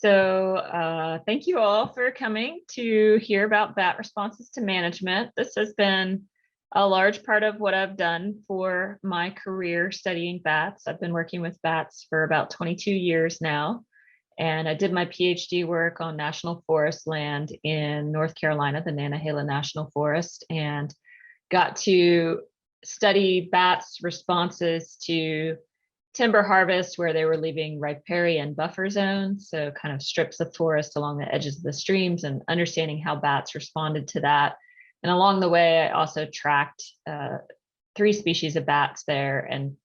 Thank you all for coming to hear about bat responses to management. This has been a large part of what I've done for my career studying bats. I've been working with bats for about 22 years now, and I did my PhD work on national forest land in North Carolina, the Nantahala National Forest, and got to study bats' responses to timber harvest where they were leaving riparian buffer zones, so kind of strips of forest along the edges of the streams, and understanding how bats responded to that. And along the way, I also tracked 3 species of bats there and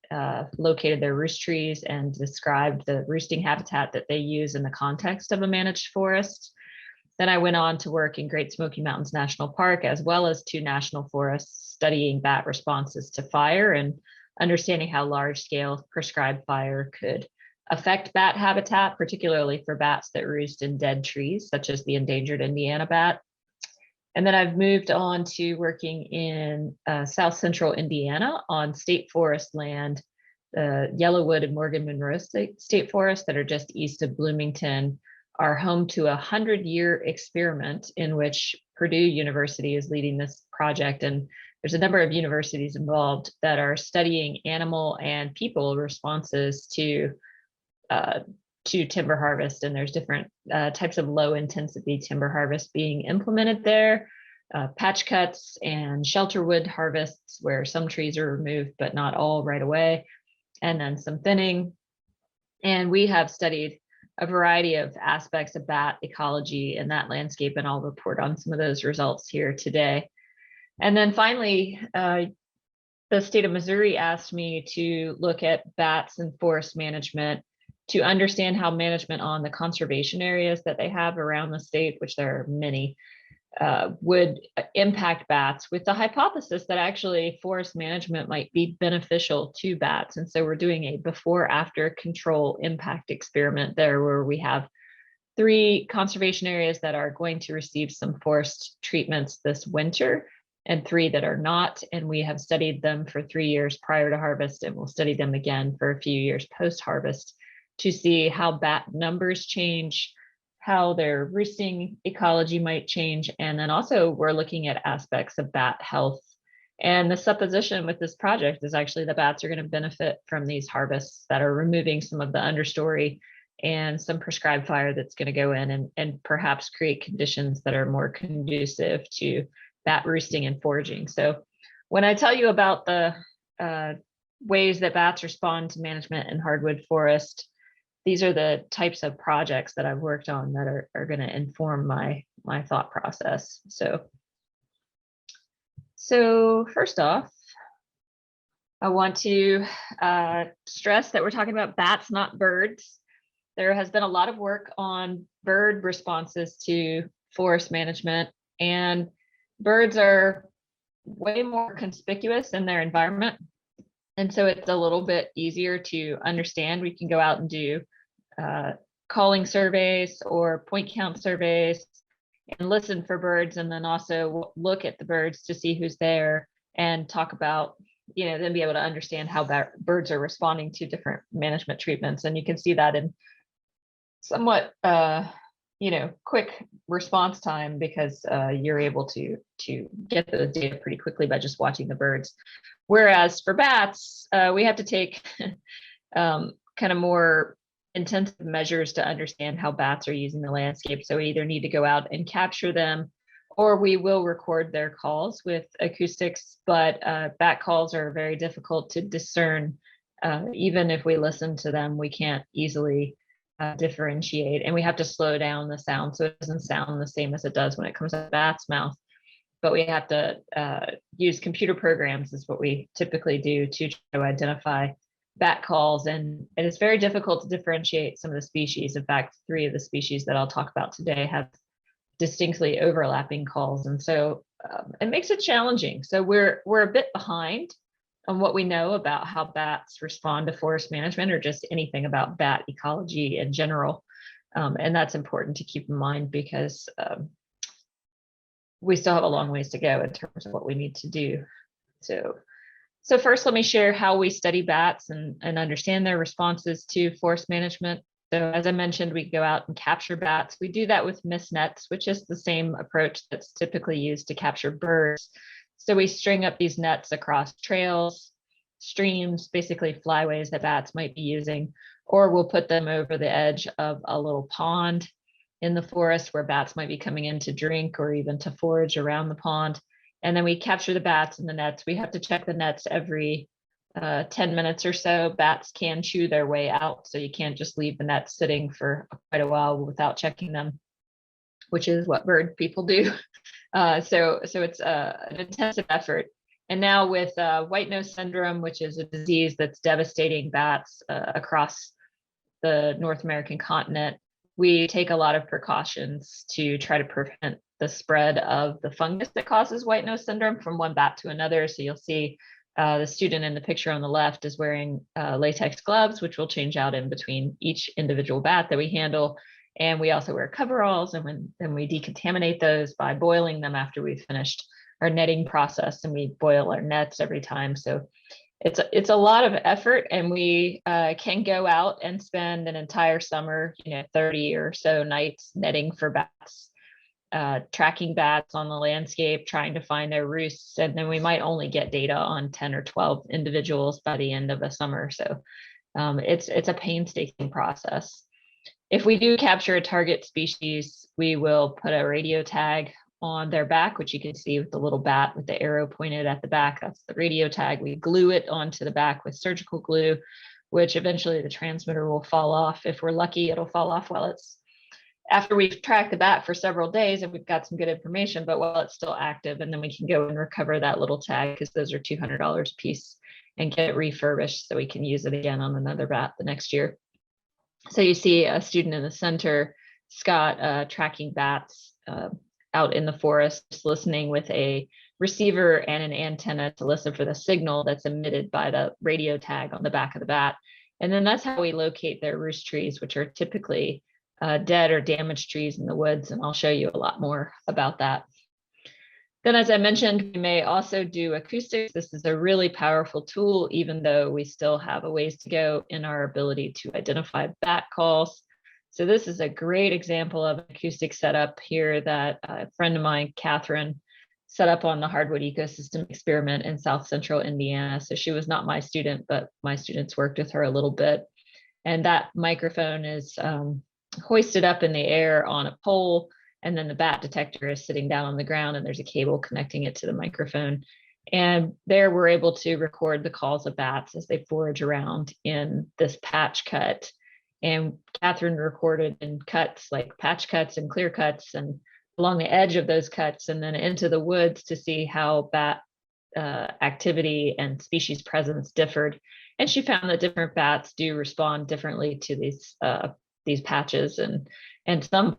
located their roost trees and described the roosting habitat that they use in the context of a managed forest. Then I went on to work in Great Smoky Mountains National Park, as well as 2 national forests, studying bat responses to fire and understanding how large-scale prescribed fire could affect bat habitat, particularly for bats that roost in dead trees, such as the endangered Indiana bat. And then I've moved on to working in South Central Indiana on state forest land, the Yellowwood and Morgan Monroe State Forest that are just east of Bloomington are home to a 100-year experiment in which Purdue University is leading this project. And there's a number of universities involved that are studying animal and people responses to timber harvest. And there's different types of low intensity timber harvest being implemented there, patch cuts and shelter wood harvests where some trees are removed, but not all right away, and then some thinning. And we have studied a variety of aspects of bat ecology in that landscape, and I'll report on some of those results here today. And then finally, the state of Missouri asked me to look at bats and forest management to understand how management on the conservation areas that they have around the state, which there are many, would impact bats, with the hypothesis that actually forest management might be beneficial to bats. And so we're doing a before-after control impact experiment there, where we have 3 conservation areas that are going to receive some forest treatments this winter, and 3 that are not. And we have studied them for 3 years prior to harvest, and we'll study them again for a few years post-harvest to see how bat numbers change, how their roosting ecology might change. And then also we're looking at aspects of bat health. And the supposition with this project is actually the bats are going to benefit from these harvests that are removing some of the understory and some prescribed fire that's going to go in and perhaps create conditions that are more conducive to bat roosting and foraging. So when I tell you about the ways that bats respond to management in hardwood forest, these are the types of projects that I've worked on that are going to inform my thought process. So first off, I want to stress that we're talking about bats, not birds. There has been a lot of work on bird responses to forest management, and birds are way more conspicuous in their environment. And so it's a little bit easier to understand. We can go out and do calling surveys or point count surveys and listen for birds, and then also look at the birds to see who's there and talk about, then be able to understand how birds are responding to different management treatments. And you can see that in somewhat quick response time, because you're able to get the data pretty quickly by just watching the birds. Whereas for bats, we have to take kind of more intensive measures to understand how bats are using the landscape. So we either need to go out and capture them, or we will record their calls with acoustics, but bat calls are very difficult to discern. Even if we listen to them, we can't easily differentiate, and we have to slow down the sound so it doesn't sound the same as it does when it comes out of a bat's mouth. But we have to use computer programs, is what we typically do, to try to identify bat calls, and it's very difficult to differentiate some of the species. In fact, 3 of the species that I'll talk about today have distinctly overlapping calls, and so it makes it challenging. So we're a bit behind on what we know about how bats respond to forest management, or just anything about bat ecology in general. And that's important to keep in mind, because we still have a long ways to go in terms of what we need to do. So first, let me share how we study bats and understand their responses to forest management. So as I mentioned, we go out and capture bats. We do that with mist nets, which is the same approach that's typically used to capture birds. So we string up these nets across trails, streams, basically flyways that bats might be using, or we'll put them over the edge of a little pond in the forest where bats might be coming in to drink or even to forage around the pond. And then we capture the bats in the nets. We have to check the nets every 10 minutes or so. Bats can chew their way out, so you can't just leave the net sitting for quite a while without checking them, which is what bird people do. So it's an intensive effort. And now with white nose syndrome, which is a disease that's devastating bats across the North American continent, we take a lot of precautions to try to prevent the spread of the fungus that causes white nose syndrome from one bat to another. So you'll see the student in the picture on the left is wearing latex gloves, which will change out in between each individual bat that we handle. And we also wear coveralls, and then we decontaminate those by boiling them after we've finished our netting process, and we boil our nets every time. So it's a lot of effort, and we can go out and spend an entire summer, 30 or so nights netting for bats, tracking bats on the landscape, trying to find their roosts, and then we might only get data on 10 or 12 individuals by the end of the summer. So it's a painstaking process. If we do capture a target species, we will put a radio tag on their back, which you can see with the little bat with the arrow pointed at the back. That's the radio tag. We glue it onto the back with surgical glue, which eventually the transmitter will fall off. If we're lucky, it'll fall off while it's after we've tracked the bat for several days and we've got some good information, but while it's still active, and then we can go and recover that little tag, because those are $200 a piece, and get it refurbished so we can use it again on another bat the next year. So you see a student in the center, Scott, tracking bats out in the forest, listening with a receiver and an antenna to listen for the signal that's emitted by the radio tag on the back of the bat. And then that's how we locate their roost trees, which are typically dead or damaged trees in the woods. And I'll show you a lot more about that. Then, as I mentioned, we may also do acoustics. This is a really powerful tool, even though we still have a ways to go in our ability to identify bat calls. So this is a great example of an acoustic setup here that a friend of mine, Catherine, set up on the hardwood ecosystem experiment in South Central Indiana. So she was not my student, but my students worked with her a little bit. And that microphone is hoisted up in the air on a pole, and then the bat detector is sitting down on the ground, and there's a cable connecting it to the microphone. And there we're able to record the calls of bats as they forage around in this patch cut. And Catherine recorded in cuts, like patch cuts and clear cuts, and along the edge of those cuts, and then into the woods to see how bat activity and species presence differed. And she found that different bats do respond differently to these patches, and some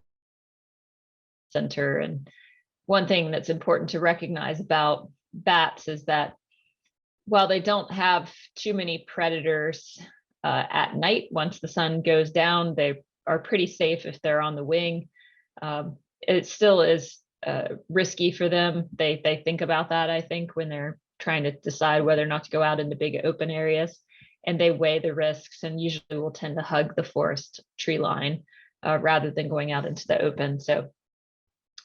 center. And one thing that's important to recognize about bats is that while they don't have too many predators at night, once the sun goes down, they are pretty safe if they're on the wing. It still is risky for them. They think about that, I think, when they're trying to decide whether or not to go out into big open areas, and they weigh the risks, and usually will tend to hug the forest tree line rather than going out into the open. So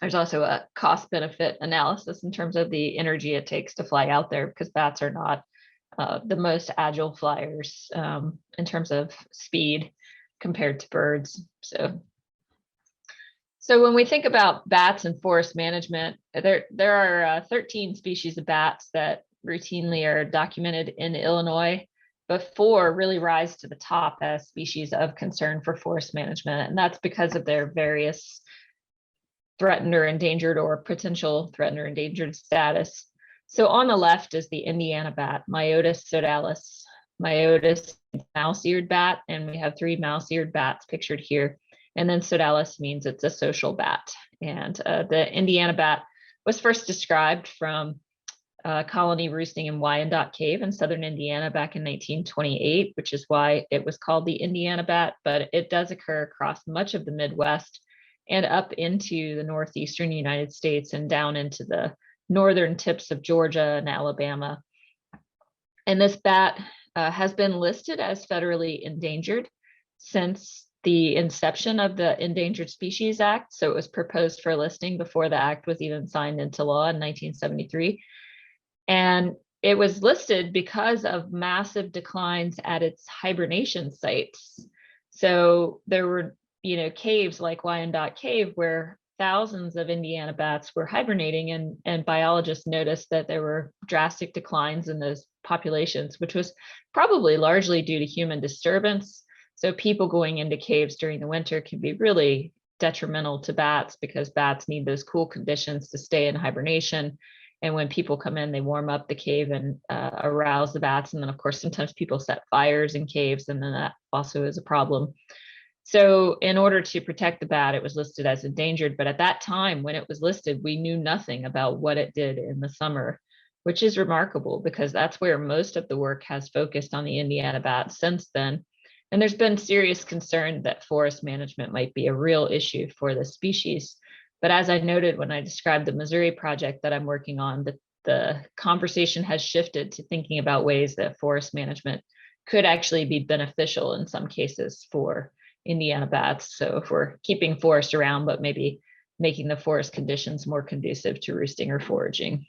there's also a cost benefit analysis in terms of the energy it takes to fly out there, because bats are not the most agile flyers in terms of speed compared to birds. So when we think about bats and forest management, there are 13 species of bats that routinely are documented in Illinois, but 4 really rise to the top as species of concern for forest management. And that's because of their various threatened or endangered or potential threatened or endangered status. So on the left is the Indiana bat, Myotis sodalis. Myotis, mouse-eared bat, and we have 3 mouse-eared bats pictured here. And then sodalis means it's a social bat. And the Indiana bat was first described from a colony roosting in Wyandotte Cave in southern Indiana back in 1928, which is why it was called the Indiana bat. But it does occur across much of the Midwest and up into the northeastern United States and down into the northern tips of Georgia and Alabama. And this bat has been listed as federally endangered since the inception of the Endangered Species Act. So it was proposed for listing before the act was even signed into law in 1973. And it was listed because of massive declines at its hibernation sites. So there were, caves like Wyandotte Cave where thousands of Indiana bats were hibernating, and biologists noticed that there were drastic declines in those populations, which was probably largely due to human disturbance. So people going into caves during the winter can be really detrimental to bats because bats need those cool conditions to stay in hibernation. And when people come in, they warm up the cave and arouse the bats. And then, of course, sometimes people set fires in caves, and then that also is a problem. So in order to protect the bat, it was listed as endangered. But at that time, when it was listed, we knew nothing about what it did in the summer, which is remarkable because that's where most of the work has focused on the Indiana bat since then. And there's been serious concern that forest management might be a real issue for the species. But as I noted when I described the Missouri project that I'm working on, the conversation has shifted to thinking about ways that forest management could actually be beneficial in some cases for Indiana bats. So if we're keeping forest around, but maybe making the forest conditions more conducive to roosting or foraging.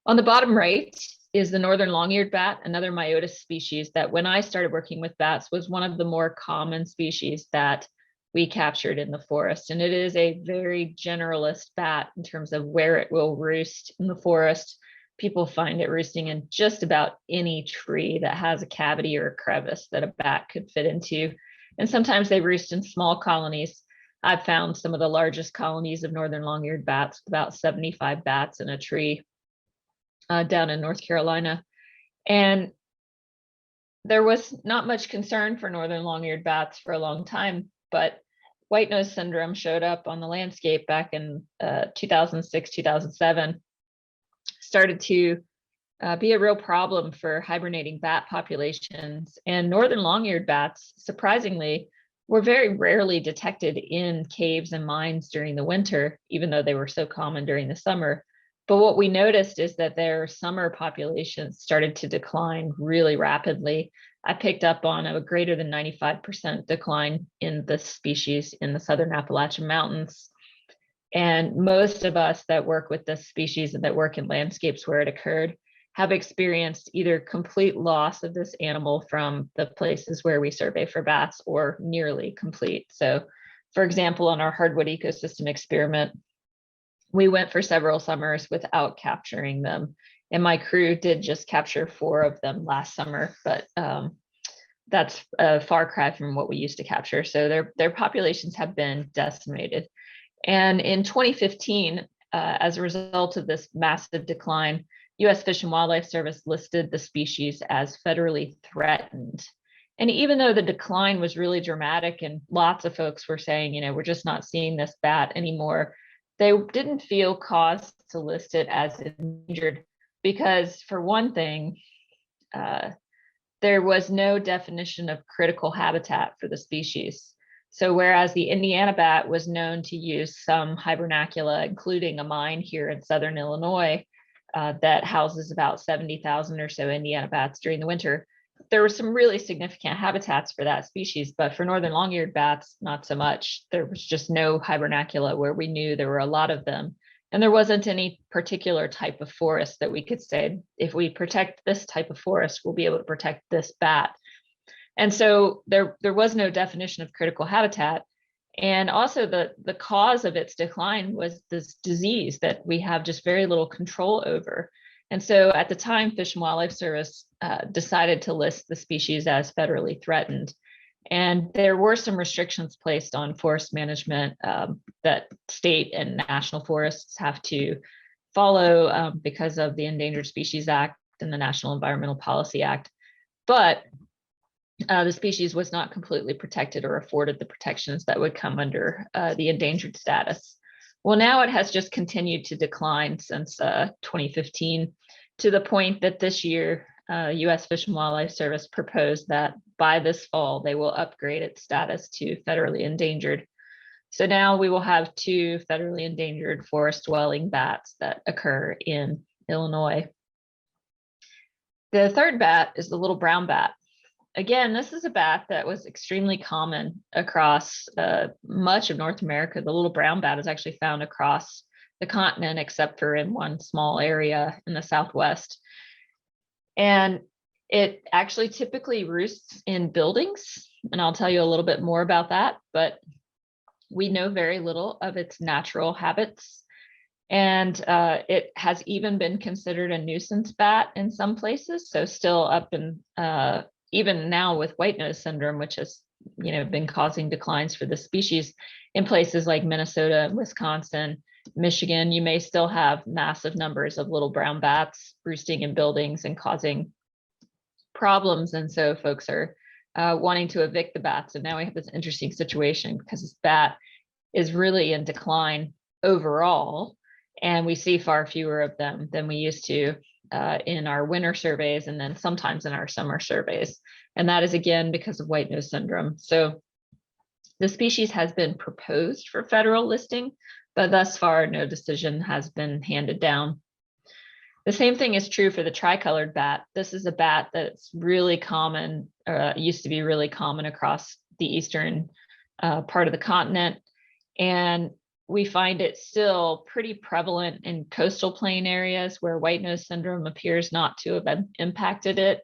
On the bottom right is the northern long-eared bat, another Myotis species that when I started working with bats was one of the more common species that we captured in the forest. And it is a very generalist bat in terms of where it will roost in the forest. People find it roosting in just about any tree that has a cavity or a crevice that a bat could fit into. And sometimes they roost in small colonies. I've found some of the largest colonies of northern long-eared bats, about 75 bats in a tree down in North Carolina. And there was not much concern for northern long-eared bats for a long time, but white nose syndrome showed up on the landscape back in 2006, 2007, started to be a real problem for hibernating bat populations. And northern long-eared bats, surprisingly, were very rarely detected in caves and mines during the winter, even though they were so common during the summer. But what we noticed is that their summer populations started to decline really rapidly. I picked up on a greater than 95% decline in the species in the southern Appalachian Mountains. And most of us that work with this species and that work in landscapes where it occurred have experienced either complete loss of this animal from the places where we survey for bats or nearly complete. So, for example, on our hardwood ecosystem experiment, we went for several summers without capturing them. And my crew did just capture 4 of them last summer, but that's a far cry from what we used to capture. So their populations have been decimated. And in 2015, as a result of this massive decline, U.S. Fish and Wildlife Service listed the species as federally threatened. And even though the decline was really dramatic and lots of folks were saying, we're just not seeing this bat anymore, they didn't feel cause to list it as endangered because, for one thing, there was no definition of critical habitat for the species. So whereas the Indiana bat was known to use some hibernacula, including a mine here in southern Illinois that houses about 70,000 or so Indiana bats during the winter, there were some really significant habitats for that species, but for northern long-eared bats, not so much. There was just no hibernacula where we knew there were a lot of them. And there wasn't any particular type of forest that we could say, if we protect this type of forest, we'll be able to protect this bat. And so there was no definition of critical habitat. And also the cause of its decline was this disease that we have just very little control over. And so at the time, Fish and Wildlife Service decided to list the species as federally threatened. And there were some restrictions placed on forest management that state and national forests have to follow because of the Endangered Species Act and the National Environmental Policy Act. But the species was not completely protected or afforded the protections that would come under the endangered status. Well, now it has just continued to decline since 2015 to the point that this year, U.S. Fish and Wildlife Service proposed that by this fall, they will upgrade its status to federally endangered. So now we will have 2 federally endangered forest dwelling bats that occur in Illinois. The third bat is the little brown bat. again, this is a bat that was extremely common across much of North America. The little brown bat is actually found across the continent, except for in one small area in the Southwest. And it actually typically roosts in buildings, and I'll tell you a little bit more about that, but we know very little of its natural habits. And it has even been considered a nuisance bat in some places. So still up in, even now with white nose syndrome, which has, been causing declines for the species in places like Minnesota, Wisconsin, Michigan, you may still have massive numbers of little brown bats roosting in buildings and causing problems. And so folks are wanting to evict the bats. And now we have this interesting situation because this bat is really in decline overall. And we see far fewer of them than we used to in our winter surveys and then sometimes in our summer surveys. And that is again because of white nose syndrome. So the species has been proposed for federal listing, but thus far no decision has been handed down. The same thing is true for the tricolored bat. This is a bat that's really common, used to be really common across the eastern part of the continent. And we find it still pretty prevalent in coastal plain areas where white nose syndrome appears not to have impacted it,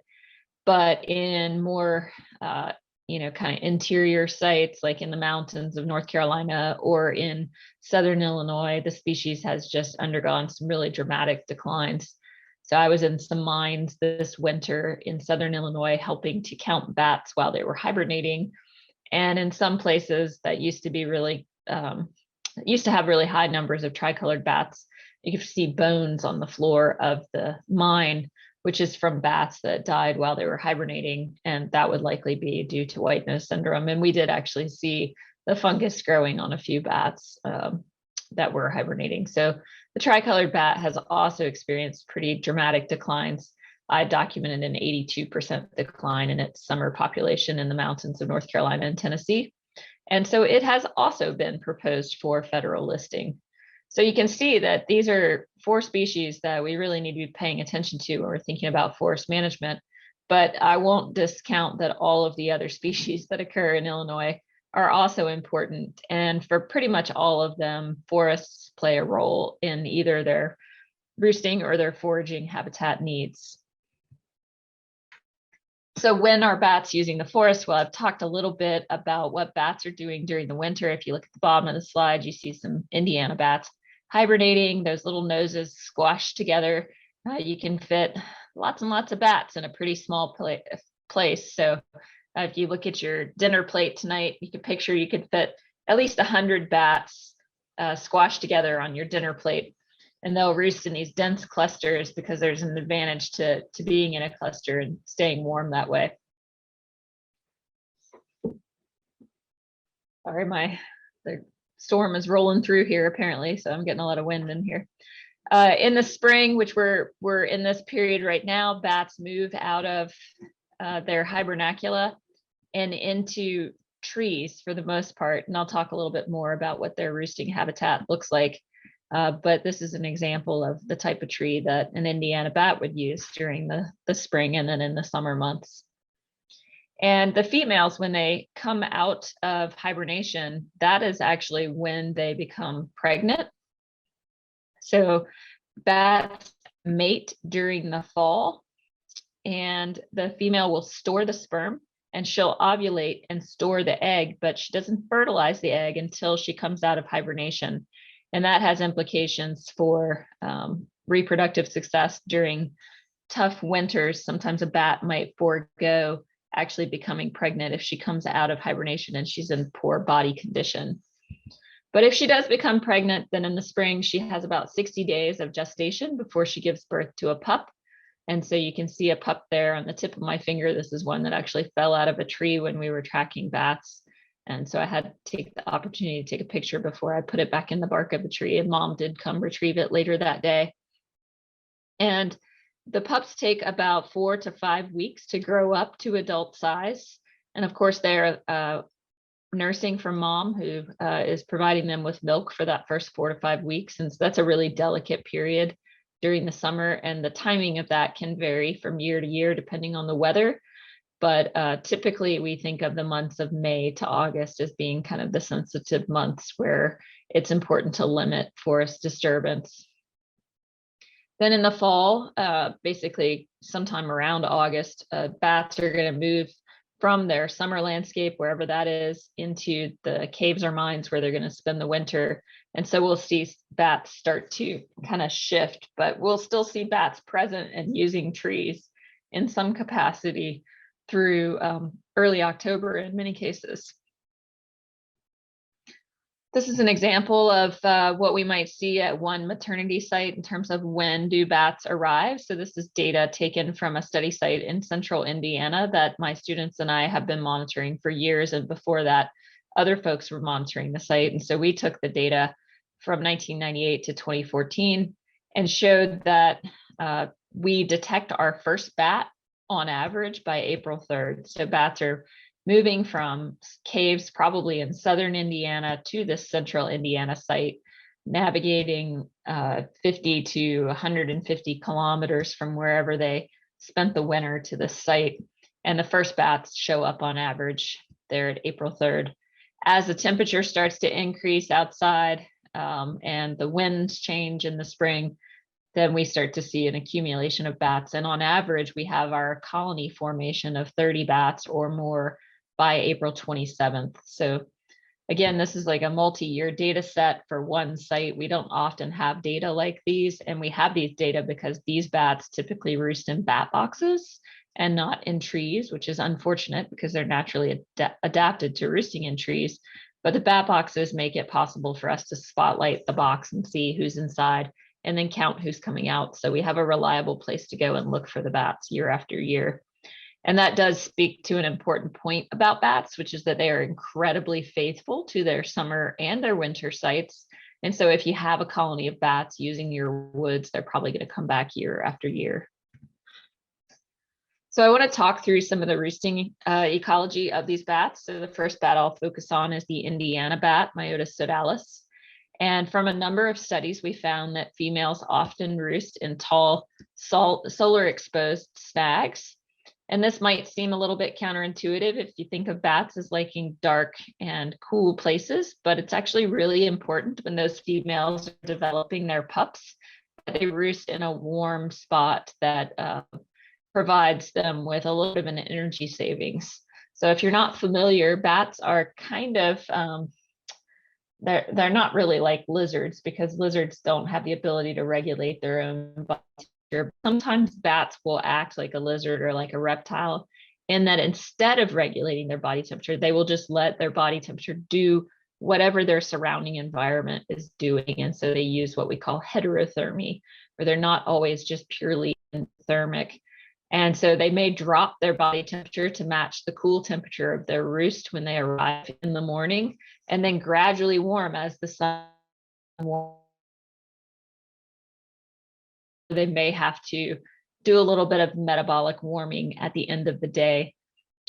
but in more, kind of interior sites like in the mountains of North Carolina or in southern Illinois, the species has just undergone some really dramatic declines. So I was in some mines this winter in southern Illinois helping to count bats while they were hibernating. And in some places that used to be really used to have really high numbers of tricolored bats. You could see bones on the floor of the mine, which is from bats that died while they were hibernating. And that would likely be due to white nose syndrome. And we did actually see the fungus growing on a few bats that were hibernating. So the tricolored bat has also experienced pretty dramatic declines. I documented an 82% decline in its summer population in the mountains of North Carolina and Tennessee. And so it has also been proposed for federal listing. So you can see that these are 4 species that we really need to be paying attention to when we're thinking about forest management. But I won't discount that all of the other species that occur in Illinois are also important. And for pretty much all of them, forests play a role in either their roosting or their foraging habitat needs. So when are bats using the forest? Well, I've talked a little bit about what bats are doing during the winter. If you look at the bottom of the slide, you see some Indiana bats hibernating, those little noses squashed together. You can fit lots and lots of bats in a pretty small place. So if you look at your dinner plate tonight, you can picture you could fit at least 100 bats squashed together on your dinner plate. And they'll roost in these dense clusters because there's an advantage to being in a cluster and staying warm that way. Sorry, the storm is rolling through here apparently, so I'm getting a lot of wind in here. In the spring, which we're in this period right now, bats move out of their hibernacula and into trees for the most part. And I'll talk a little bit more about what their roosting habitat looks like. But this is an example of the type of tree that an Indiana bat would use during the spring and then in the summer months. And the females, when they come out of hibernation, that is actually when they become pregnant. So bats mate during the fall, and the female will store the sperm and she'll ovulate and store the egg, but she doesn't fertilize the egg until she comes out of hibernation. And that has implications for reproductive success during tough winters. Sometimes a bat might forego actually becoming pregnant if she comes out of hibernation and she's in poor body condition. But if she does become pregnant, then in the spring, she has about 60 days of gestation before she gives birth to a pup. And so you can see a pup there on the tip of my finger. This is one that actually fell out of a tree when we were tracking bats. And so I had to take the opportunity to take a picture before I put it back in the bark of the tree, and mom did come retrieve it later that day. And the pups take about 4 to 5 weeks to grow up to adult size. And of course, they're nursing from mom, who is providing them with milk for that first 4 to 5 weeks. And so that's a really delicate period during the summer. And the timing of that can vary from year to year, depending on the weather. But typically we think of the months of May to August as being kind of the sensitive months where it's important to limit forest disturbance. Then in the fall, basically sometime around August, bats are going to move from their summer landscape, wherever that is, into the caves or mines where they're going to spend the winter. And so we'll see bats start to kind of shift, but we'll still see bats present and using trees in some capacity through early October in many cases. This is an example of what we might see at one maternity site in terms of when do bats arrive. So this is data taken from a study site in central Indiana that my students and I have been monitoring for years. And before that, other folks were monitoring the site. And so we took the data from 1998 to 2014 and showed that we detect our first bat on average by April 3rd. So bats are moving from caves, probably in southern Indiana, to this central Indiana site, navigating 50 to 150 kilometers from wherever they spent the winter to the site. And the first bats show up on average there at April 3rd. As the temperature starts to increase outside and the winds change in the spring, then we start to see an accumulation of bats. And on average, we have our colony formation of 30 bats or more by April 27th. So again, this is like a multi-year data set for one site. We don't often have data like these, and we have these data because these bats typically roost in bat boxes and not in trees, which is unfortunate because they're naturally adapted to roosting in trees. But the bat boxes make it possible for us to spotlight the box and see who's inside and then count who's coming out. So we have a reliable place to go and look for the bats year after year. And that does speak to an important point about bats, which is that they are incredibly faithful to their summer and their winter sites. And so if you have a colony of bats using your woods, they're probably going to come back year after year. So I want to talk through some of the roosting ecology of these bats. So the first bat I'll focus on is the Indiana bat, Myotis sodalis. And from a number of studies, we found that females often roost in tall, solar exposed snags. And this might seem a little bit counterintuitive if you think of bats as liking dark and cool places, but it's actually really important when those females are developing their pups, that they roost in a warm spot that provides them with a little bit of an energy savings. So if you're not familiar, bats are kind of, they're not really like lizards, because lizards don't have the ability to regulate their own body temperature. Sometimes bats will act like a lizard or like a reptile, in that instead of regulating their body temperature, they will just let their body temperature do whatever their surrounding environment is doing. And so they use what we call heterothermy, where they're not always just purely thermic. And so they may drop their body temperature to match the cool temperature of their roost when they arrive in the morning, and then gradually warm as the sun warms. They may have to do a little bit of metabolic warming at the end of the day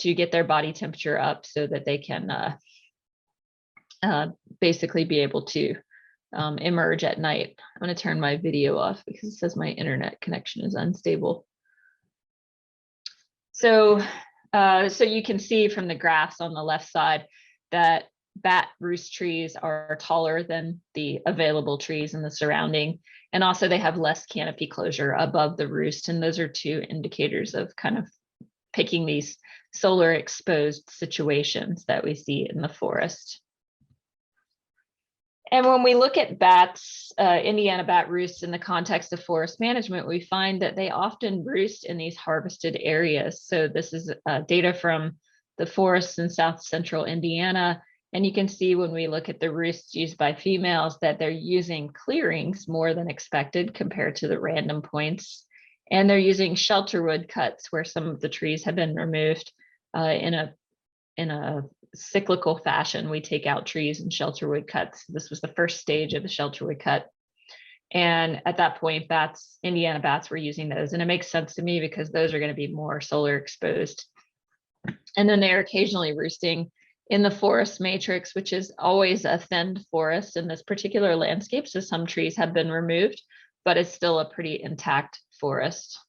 to get their body temperature up so that they can basically be able to emerge at night. I'm going to turn my video off because it says my internet connection is unstable. So you can see from the graphs on the left side that bat roost trees are taller than the available trees in the surrounding, and also they have less canopy closure above the roost. And those are two indicators of kind of picking these solar exposed situations that we see in the forest. And when we look at bats, Indiana bat roosts in the context of forest management, we find that they often roost in these harvested areas. So this is data from the forests in south central Indiana. And you can see when we look at the roosts used by females that they're using clearings more than expected compared to the random points. And they're using shelterwood cuts where some of the trees have been removed in a cyclical fashion. We take out trees and shelterwood cuts. This was the first stage of the shelterwood cut. And at that point, Indiana bats were using those. And it makes sense to me because those are going to be more solar exposed. And then they're occasionally roosting in the forest matrix, which is always a thinned forest in this particular landscape. So some trees have been removed, but it's still a pretty intact forest.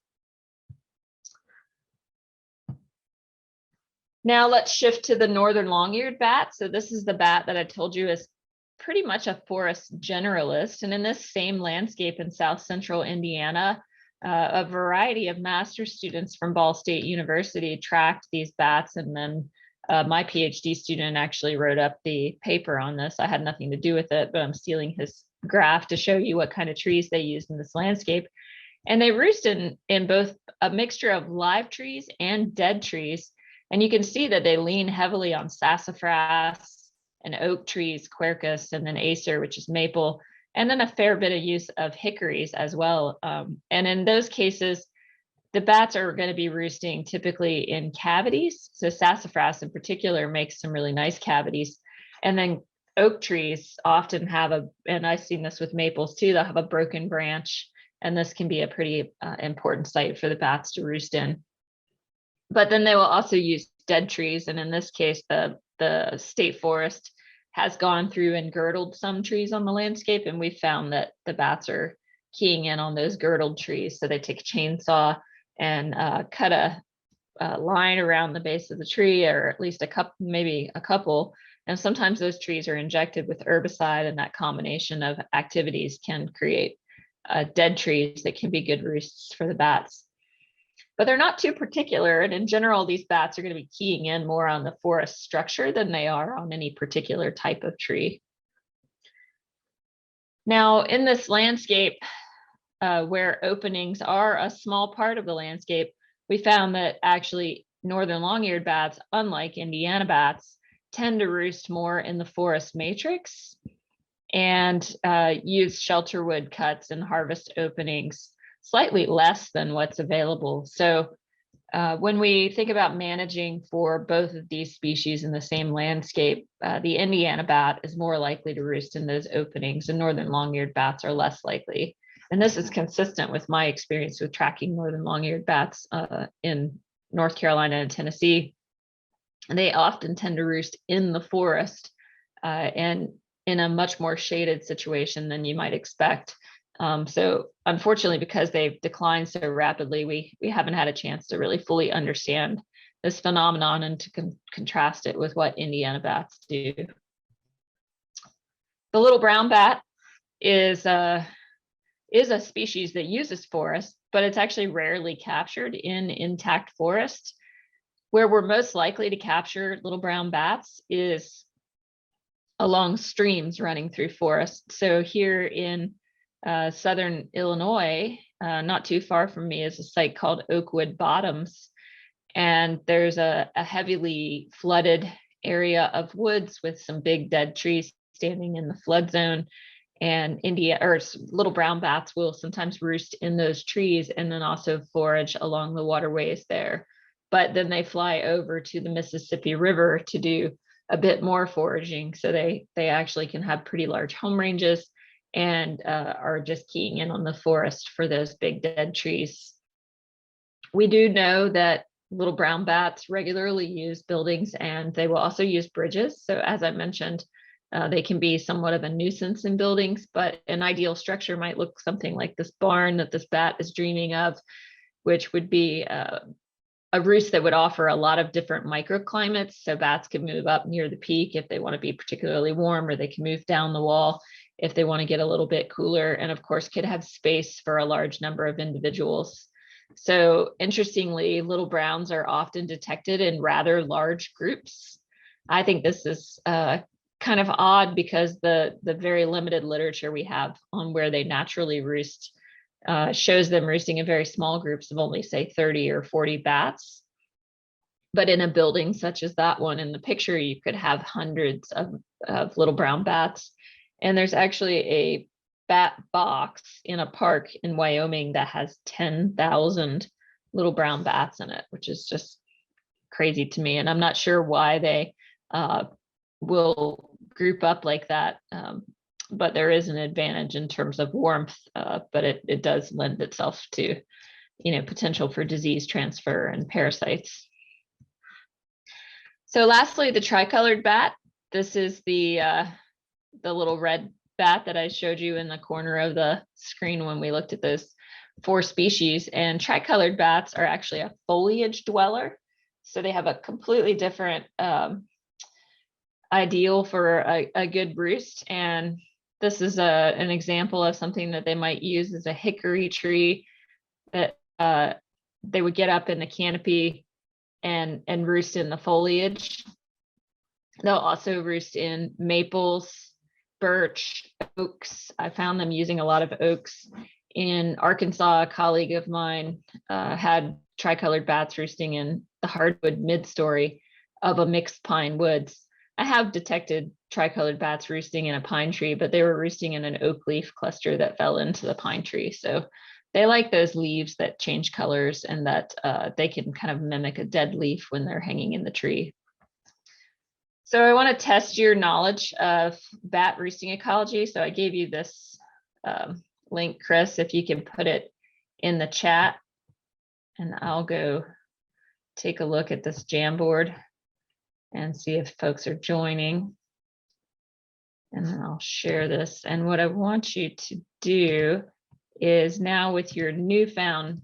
Now let's shift to the northern long-eared bat. So this is the bat that I told you is pretty much a forest generalist. And in this same landscape in South Central Indiana, a variety of master's students from Ball State University tracked these bats, and then my PhD student actually wrote up the paper on this. I had nothing to do with it, but I'm stealing his graph to show you what kind of trees they used in this landscape. And they roost in both a mixture of live trees and dead trees. And you can see that they lean heavily on sassafras and oak trees, quercus, and then acer, which is maple, and then a fair bit of use of hickories as well. And in those cases, the bats are going to be roosting typically in cavities. So sassafras in particular makes some really nice cavities. And then oak trees often have and I've seen this with maples too, they'll have a broken branch. And this can be a pretty important site for the bats to roost in. But then they will also use dead trees. And in this case, the state forest has gone through and girdled some trees on the landscape. And we found that the bats are keying in on those girdled trees. So they take a chainsaw and cut a line around the base of the tree, or at least maybe a couple. And sometimes those trees are injected with herbicide, and that combination of activities can create dead trees that can be good roosts for the bats. But they're not too particular. And in general, these bats are going to be keying in more on the forest structure than they are on any particular type of tree. Now, in this landscape, where openings are a small part of the landscape, we found that actually northern long-eared bats, unlike Indiana bats, tend to roost more in the forest matrix and use shelter wood cuts and harvest openings slightly less than what's available. So when we think about managing for both of these species in the same landscape, the Indiana bat is more likely to roost in those openings, and northern long-eared bats are less likely. And this is consistent with my experience with tracking northern long-eared bats in North Carolina and Tennessee. And they often tend to roost in the forest and in a much more shaded situation than you might expect. So unfortunately, because they've declined so rapidly, we haven't had a chance to really fully understand this phenomenon and to contrast it with what Indiana bats do. The little brown bat is a species that uses forest, but it's actually rarely captured in intact forest. Where we're most likely to capture little brown bats is along streams running through forest. So here in southern Illinois, not too far from me, is a site called Oakwood Bottoms. And there's a heavily flooded area of woods with some big dead trees standing in the flood zone. And little brown bats will sometimes roost in those trees and then also forage along the waterways there. But then they fly over to the Mississippi River to do a bit more foraging. So they actually can have pretty large home ranges and are just keying in on the forest for those big dead trees. We do know that little brown bats regularly use buildings, and they will also use bridges. So as I mentioned, they can be somewhat of a nuisance in buildings, but an ideal structure might look something like this barn that this bat is dreaming of, which would be a roost that would offer a lot of different microclimates. So bats can move up near the peak if they want to be particularly warm, or they can move down the wall if they want to get a little bit cooler, and of course could have space for a large number of individuals. So interestingly, little browns are often detected in rather large groups. I think this is kind of odd because the very limited literature we have on where they naturally roost shows them roosting in very small groups of only, say, 30 or 40 bats. But in a building such as that one in the picture, you could have hundreds of little brown bats. And there's actually a bat box in a park in Wyoming that has 10,000 little brown bats in it, which is just crazy to me. And I'm not sure why they will group up like that. But there is an advantage in terms of warmth, but it does lend itself to, potential for disease transfer and parasites. So lastly, the tricolored bat. This is the little red bat that I showed you in the corner of the screen when we looked at those 4 species. And tricolored bats are actually a foliage dweller. So they have a completely different ideal for a good roost. And this is an example of something that they might use as a hickory tree that they would get up in the canopy and roost in the foliage. They'll also roost in maples, birch, oaks. I found them using a lot of oaks. In Arkansas, a colleague of mine had tricolored bats roosting in the hardwood mid-story of a mixed pine woods. I have detected tricolored bats roosting in a pine tree, but they were roosting in an oak leaf cluster that fell into the pine tree. So they like those leaves that change colors and that they can kind of mimic a dead leaf when they're hanging in the tree. So I want to test your knowledge of bat roosting ecology. So I gave you this link, Chris, if you can put it in the chat, and I'll go take a look at this Jamboard and see if folks are joining. And then I'll share this. And what I want you to do is now, with your newfound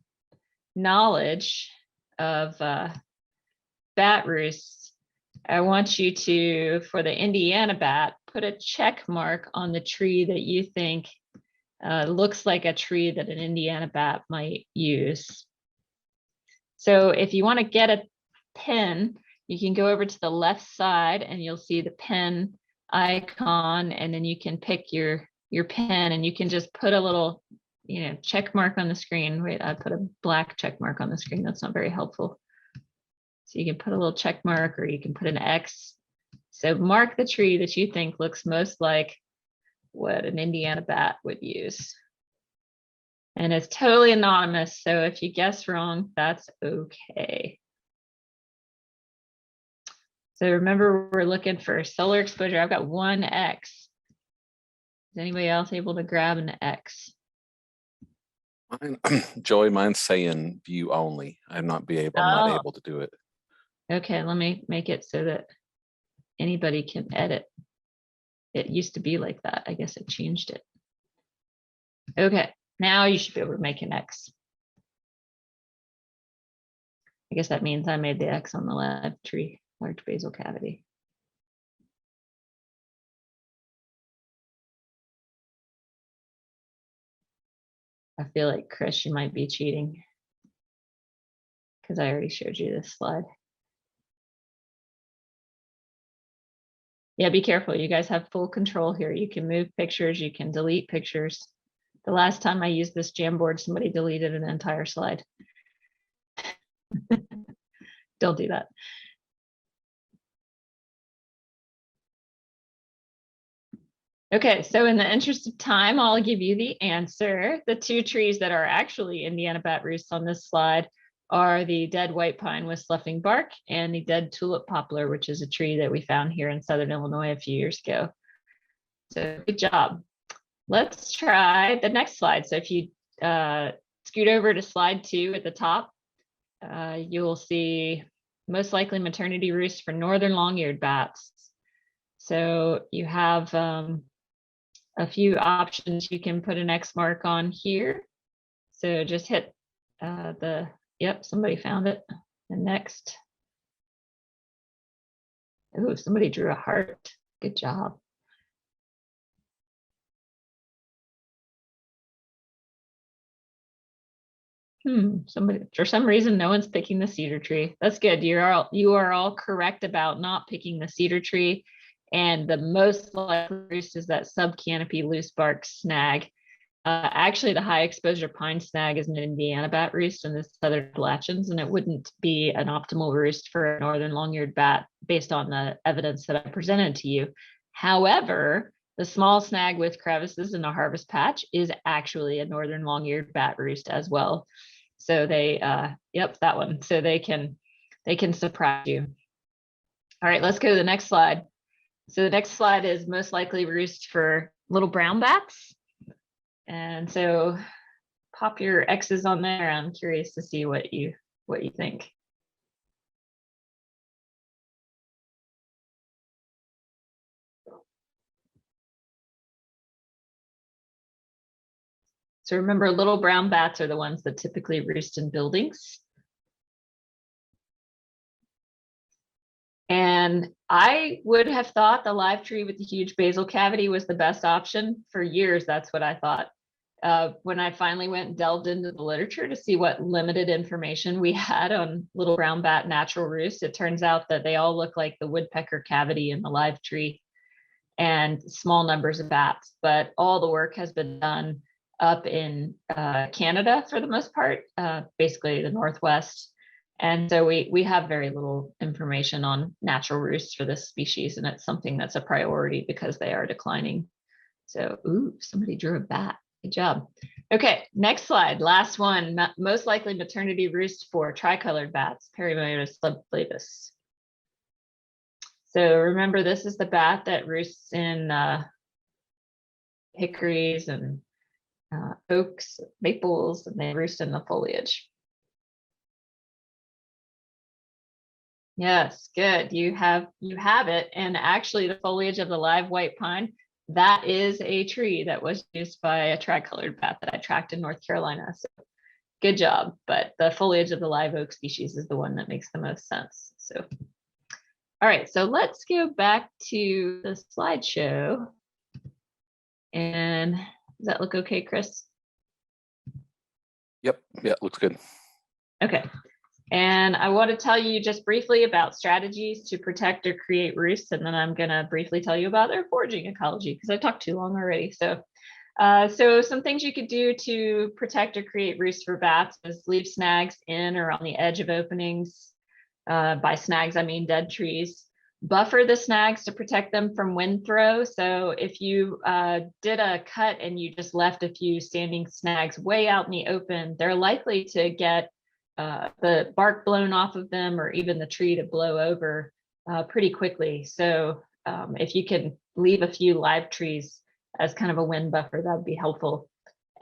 knowledge of bat roosts, I want you to, for the Indiana bat, put a check mark on the tree that you think looks like a tree that an Indiana bat might use. So if you want to get a pen, you can go over to the left side and you'll see the pen icon, and then you can pick your pen and you can just put a little, check mark on the screen. Wait, I put a black check mark on the screen. That's not very helpful. So you can put a little check mark, or you can put an X. So mark the tree that you think looks most like what an Indiana bat would use. And it's totally anonymous. So if you guess wrong, that's okay. So remember, we're looking for solar exposure. I've got one X. Is anybody else able to grab an X? Joey, mine's saying view only. I'm not able to do it. Okay, let me make it so that anybody can edit. It used to be like that. I guess I changed it. Okay, now you should be able to make an X. I guess that means I made the X on the left tree, large basal cavity. I feel like, Chris, you might be cheating because I already showed you this slide. Yeah, be careful. You guys have full control here. You can move pictures, you can delete pictures. The last time I used this Jamboard, somebody deleted an entire slide. Don't do that. Okay, so in the interest of time, I'll give you the answer. The two trees that are actually Indiana bat roosts on this slide are the dead white pine with sloughing bark and the dead tulip poplar, which is a tree that we found here in Southern Illinois a few years ago. So good job. Let's try the next slide. So if you scoot over to slide 2 at the top, you'll see most likely maternity roosts for northern long-eared bats. So you have a few options you can put an X mark on here. So just hit yep, somebody found it. And next. Oh, somebody drew a heart. Good job. Somebody, for some reason, no one's picking the cedar tree. That's good. You are all correct about not picking the cedar tree. And the most likely roost is that sub-canopy loose bark snag. Actually, the high exposure pine snag is an Indiana bat roost in the Southern Appalachians, and it wouldn't be an optimal roost for a northern long-eared bat based on the evidence that I presented to you. However, the small snag with crevices in a harvest patch is actually a northern long-eared bat roost as well. So they, yep, that one. So they can surprise you. All right, let's go to the next slide. So the next slide is most likely roost for little brown bats. And so pop your X's on there. I'm curious to see what you think. So remember, little brown bats are the ones that typically roost in buildings. And I would have thought the live tree with the huge basal cavity was the best option. For years, that's what I thought. When I finally went and delved into the literature to see what limited information we had on little brown bat natural roost, it turns out that they all look like the woodpecker cavity in the live tree and small numbers of bats. But all the work has been done up in Canada for the most part, basically the Northwest. And so we have very little information on natural roosts for this species, and it's something that's a priority because they are declining. So, ooh, somebody drew a bat. Good job. Okay, next slide. Last one. Most likely maternity roost for tricolored bats, Myotis subflavus. So remember, this is the bat that roosts in hickories and oaks, maples, and they roost in the foliage. Yes, good. You have it. And actually, the foliage of the live white pine, that is a tree that was used by a tricolored bat that I tracked in North Carolina. So good job. But the foliage of the live oak species is the one that makes the most sense. So, all right, so let's go back to the slideshow. And does that look okay, Chris? Yep. Yeah, looks good. Okay. And I want to tell you just briefly about strategies to protect or create roosts, and then I'm going to briefly tell you about their foraging ecology because I talked too long already. So, some things you could do to protect or create roosts for bats is leave snags in or on the edge of openings. By snags, I mean dead trees. Buffer the snags to protect them from wind throw. So if you did a cut and you just left a few standing snags way out in the open, they're likely to get the bark blown off of them or even the tree to blow over pretty quickly. So if you can leave a few live trees as kind of a wind buffer, that would be helpful.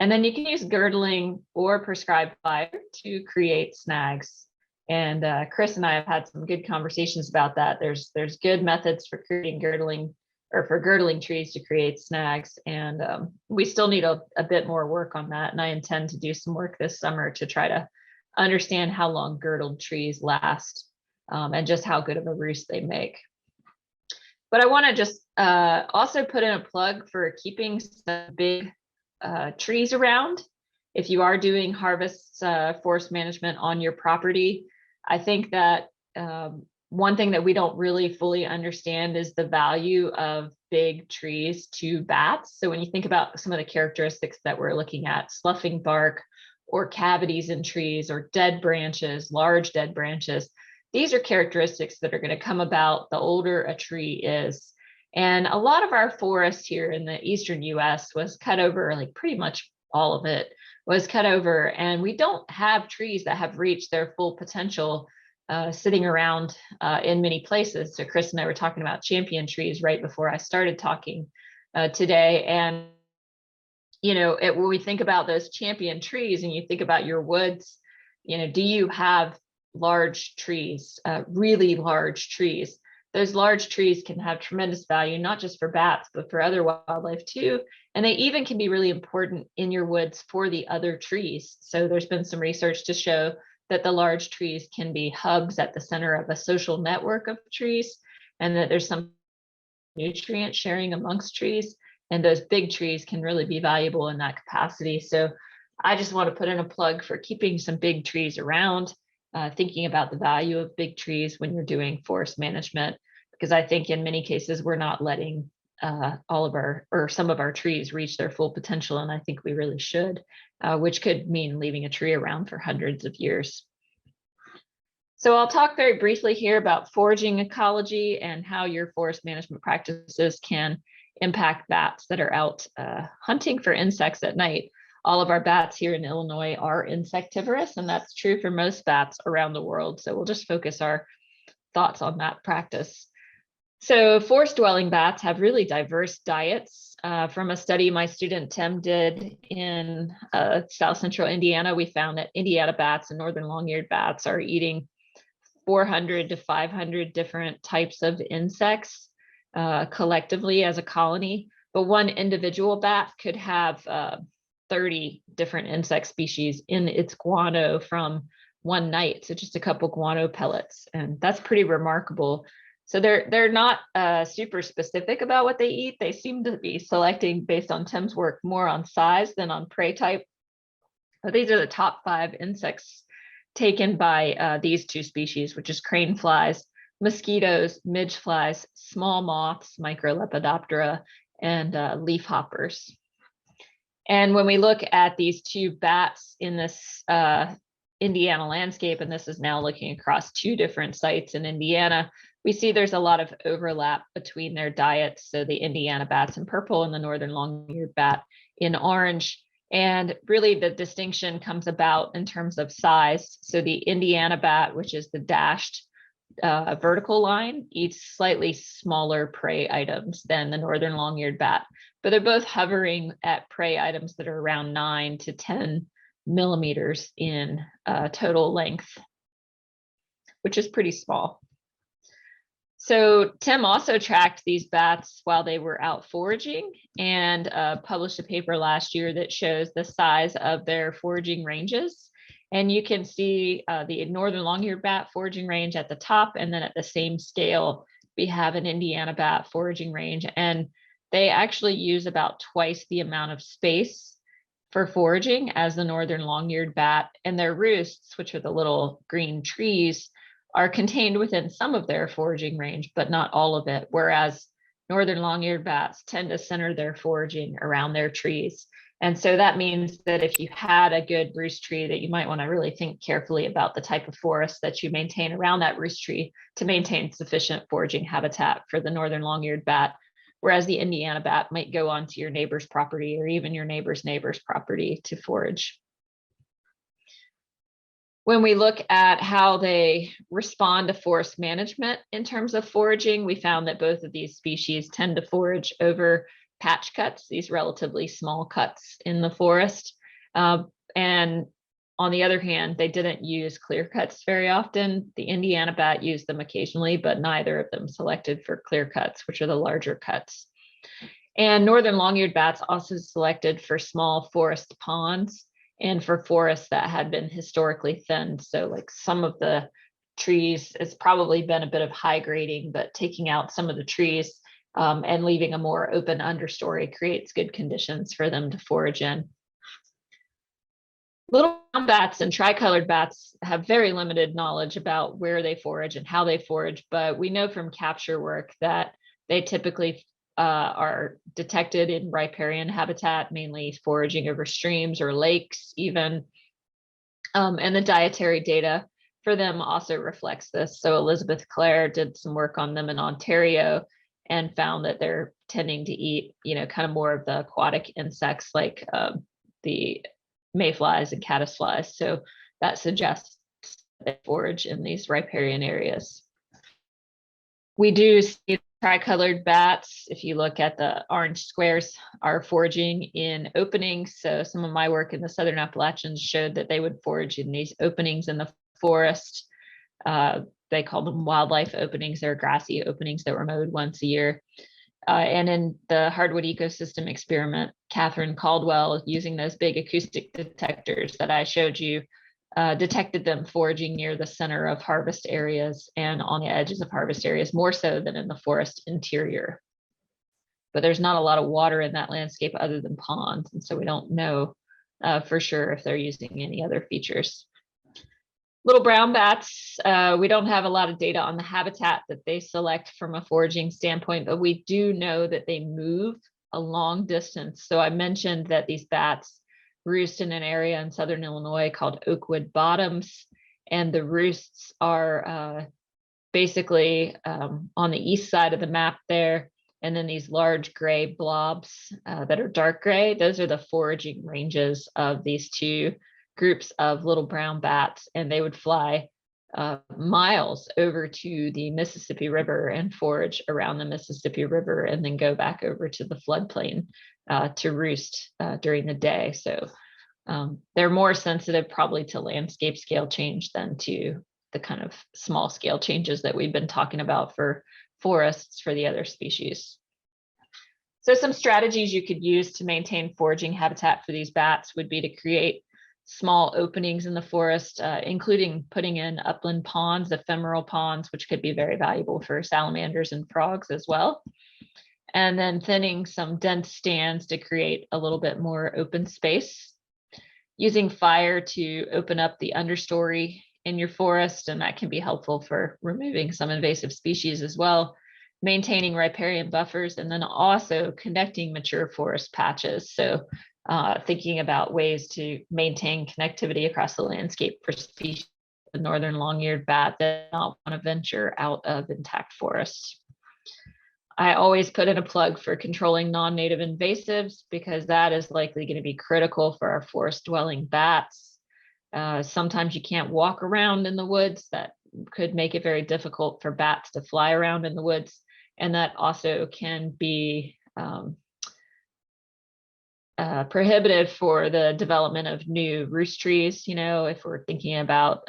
And then you can use girdling or prescribed fire to create snags. And Chris and I have had some good conversations about that. There's good methods for creating girdling or for girdling trees to create snags. And we still need a bit more work on that. And I intend to do some work this summer to try to understand how long girdled trees last and just how good of a roost they make. But I want to just also put in a plug for keeping some big trees around. If you are doing harvests, forest management on your property, I think that one thing that we don't really fully understand is the value of big trees to bats. So when you think about some of the characteristics that we're looking at, sloughing bark or cavities in trees or dead branches, large dead branches, these are characteristics that are going to come about the older a tree is. And a lot of our forest here in the eastern US was cut over, like pretty much all of it was cut over, and we don't have trees that have reached their full potential sitting around in many places. So Chris and I were talking about champion trees right before I started talking today. And, you know, when we think about those champion trees and you think about your woods, you know, do you have large trees, really large trees? Those large trees can have tremendous value, not just for bats, but for other wildlife too. And they even can be really important in your woods for the other trees. So there's been some research to show that the large trees can be hubs at the center of a social network of trees, and that there's some nutrient sharing amongst trees. And those big trees can really be valuable in that capacity. So I just want to put in a plug for keeping some big trees around, thinking about the value of big trees when you're doing forest management, because I think in many cases we're not letting all of our or some of our trees reach their full potential, and I think we really should, which could mean leaving a tree around for hundreds of years. So I'll talk very briefly here about foraging ecology and how your forest management practices can impact bats that are out hunting for insects at night. All of our bats here in Illinois are insectivorous, and that's true for most bats around the world. So we'll just focus our thoughts on that practice. So forest dwelling bats have really diverse diets. From a study my student Tim did in South Central Indiana, we found that Indiana bats and northern long-eared bats are eating 400 to 500 different types of insects collectively as a colony. But one individual bat could have 30 different insect species in its guano from one night. So just a couple guano pellets. And that's pretty remarkable. So they're not super specific about what they eat. They seem to be selecting based on Tim's work more on size than on prey type. But these are the top 5 insects taken by these 2 species, which is crane flies, mosquitoes, midge flies, small moths, Microlepidoptera, and leaf hoppers. And when we look at these 2 bats in this Indiana landscape, and this is now looking across 2 different sites in Indiana, we see there's a lot of overlap between their diets. So the Indiana bats in purple and the northern long-eared bat in orange. And really the distinction comes about in terms of size. So the Indiana bat, which is the dashed vertical line, eats slightly smaller prey items than the northern long-eared bat, but they're both hovering at prey items that are around 9 to 10 millimeters in total length, which is pretty small. So Tim also tracked these bats while they were out foraging and published a paper last year that shows the size of their foraging ranges. And you can see the northern long-eared bat foraging range at the top, and then at the same scale, we have an Indiana bat foraging range. And they actually use about twice the amount of space for foraging as the northern long-eared bat, and their roosts, which are the little green trees, are contained within some of their foraging range, but not all of it, whereas northern long-eared bats tend to center their foraging around their trees. And so that means that if you had a good roost tree, that you might want to really think carefully about the type of forest that you maintain around that roost tree to maintain sufficient foraging habitat for the northern long-eared bat, whereas the Indiana bat might go onto your neighbor's property or even your neighbor's property to forage. When we look at how they respond to forest management in terms of foraging, we found that both of these species tend to forage over patch cuts, these relatively small cuts in the forest. And on the other hand, they didn't use clear cuts very often. The Indiana bat used them occasionally, but neither of them selected for clear cuts, which are the larger cuts. And northern long-eared bats also selected for small forest ponds and for forests that had been historically thinned. So like some of the trees, it's probably been a bit of high grading, but taking out some of the trees and leaving a more open understory creates good conditions for them to forage in. Little brown bats and tricolored bats have very limited knowledge about where they forage and how they forage, but we know from capture work that they typically are detected in riparian habitat, mainly foraging over streams or lakes even. And the dietary data for them also reflects this. So Elizabeth Clare did some work on them in Ontario and found that they're tending to eat, kind of more of the aquatic insects like the mayflies and caddisflies. So that suggests they forage in these riparian areas. We do see tricolored bats, if you look at the orange squares, are foraging in openings. So some of my work in the Southern Appalachians showed that they would forage in these openings in the forest. They call them wildlife openings. They're grassy openings that were mowed once a year. And in the hardwood ecosystem experiment, Catherine Caldwell, using those big acoustic detectors that I showed you, detected them foraging near the center of harvest areas and on the edges of harvest areas, more so than in the forest interior. But there's not a lot of water in that landscape other than ponds, and so we don't know for sure if they're using any other features. Little brown bats, we don't have a lot of data on the habitat that they select from a foraging standpoint, but we do know that they move a long distance. So I mentioned that these bats roost in an area in southern Illinois called Oakwood Bottoms, and the roosts are basically on the east side of the map there. And then these large gray blobs that are dark gray, those are the foraging ranges of these 2 groups of little brown bats, and they would fly miles over to the Mississippi River and forage around the Mississippi River and then go back over to the floodplain to roost during the day. So they're more sensitive probably to landscape scale change than to the kind of small scale changes that we've been talking about for forests for the other species. So some strategies you could use to maintain foraging habitat for these bats would be to create small openings in the forest, including putting in upland ponds, ephemeral ponds, which could be very valuable for salamanders and frogs as well. And then thinning some dense stands to create a little bit more open space. Using fire to open up the understory in your forest, and that can be helpful for removing some invasive species as well. Maintaining riparian buffers, and then also connecting mature forest patches. So thinking about ways to maintain connectivity across the landscape for species, the northern long-eared bat that not want to venture out of intact forests. I always put in a plug for controlling non-native invasives, because that is likely going to be critical for our forest dwelling bats. Sometimes you can't walk around in the woods. That could make it very difficult for bats to fly around in the woods. And that also can be prohibitive for the development of new roost trees. You know, if we're thinking about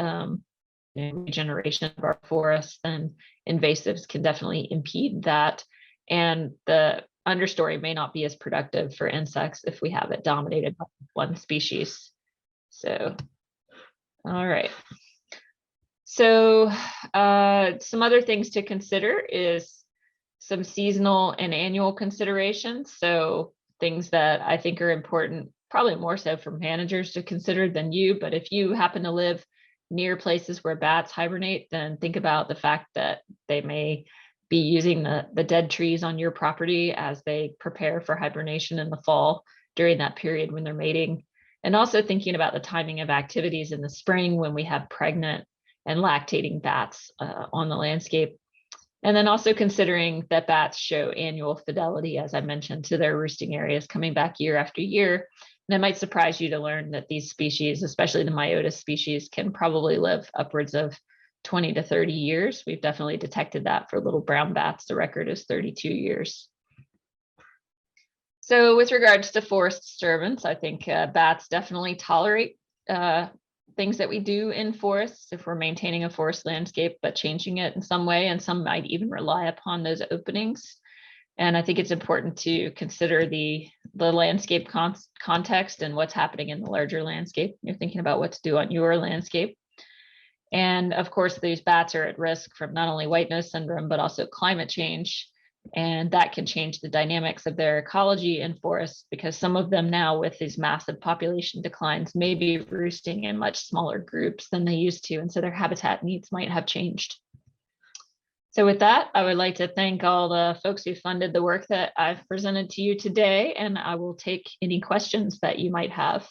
regeneration of our forests, then invasives can definitely impede that. And the understory may not be as productive for insects if we have it dominated by one species. So, all right. So some other things to consider is some seasonal and annual considerations. So things that I think are important, probably more so for managers to consider than you, but if you happen to live near places where bats hibernate, then think about the fact that they may be using the dead trees on your property as they prepare for hibernation in the fall during that period when they're mating. And also thinking about the timing of activities in the spring when we have pregnant and lactating bats on the landscape. And then also considering that bats show annual fidelity, as I mentioned, to their roosting areas, coming back year after year. And it might surprise you to learn that these species, especially the Myotis species, can probably live upwards of 20 to 30 years. We've definitely detected that for little brown bats. The record is 32 years. So with regards to forest disturbance, I think bats definitely tolerate things that we do in forests if we're maintaining a forest landscape, but changing it in some way, and some might even rely upon those openings. And I think it's important to consider the landscape context and what's happening in the larger landscape. You're thinking about what to do on your landscape. And of course, these bats are at risk from not only white nose syndrome, but also climate change. And that can change the dynamics of their ecology in forests, because some of them now, with these massive population declines, may be roosting in much smaller groups than they used to. And so their habitat needs might have changed. So with that, I would like to thank all the folks who funded the work that I've presented to you today, and I will take any questions that you might have.